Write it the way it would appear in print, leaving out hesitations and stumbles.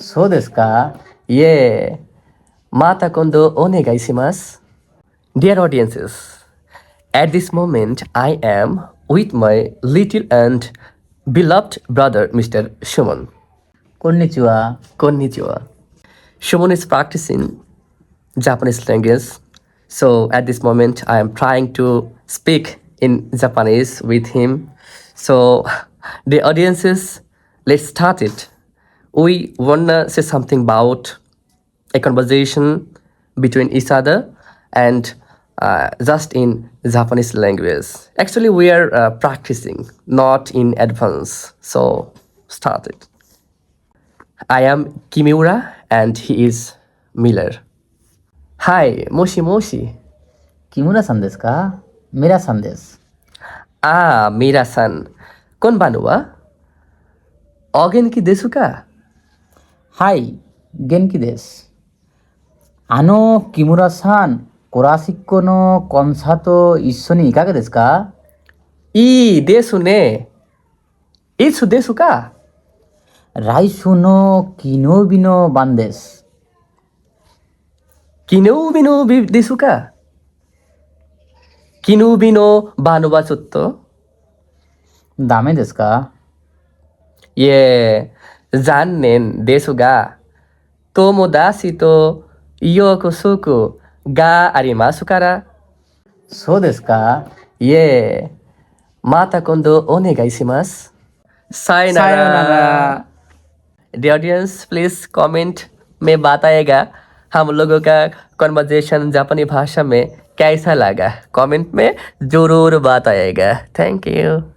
そうですか Yeah. Mata kondo onegaishimasu. Dear audiences, at this moment I am with my little and beloved brother Mr. Shumon. こんにちは。 Konnichiwa. Shumon is practicing Japanese language. So at this moment I am trying to speak in Japanese with him. So the audiences, let's start it. We wanna say something about a conversation between each other and just in Japanese language. Actually, we are practicing, not in advance. So start it. I am Kimiura and he is Miller. Hi, Moshi Moshi. 木村さんですかミラさんです。 Ah, Mira-san. Konbanno wa? O genki desu ka? はい、元気です。木村さん、クラシックのコンサート一緒にいかがですか いいですね。いつですか？来週の金曜日の晩です。金曜日の日ですか？金曜日の晩はちょっとダメですかいえ、残念ですが、友達と約束がありますから。そうですかいえ、また今度お願いします。さよなさよなら。ら。 The audience please comment में बताएगा हम लोगों का conversation जापानी भाषा में कैसा लगा कमेंट में जरूर बताएगा थैंक यू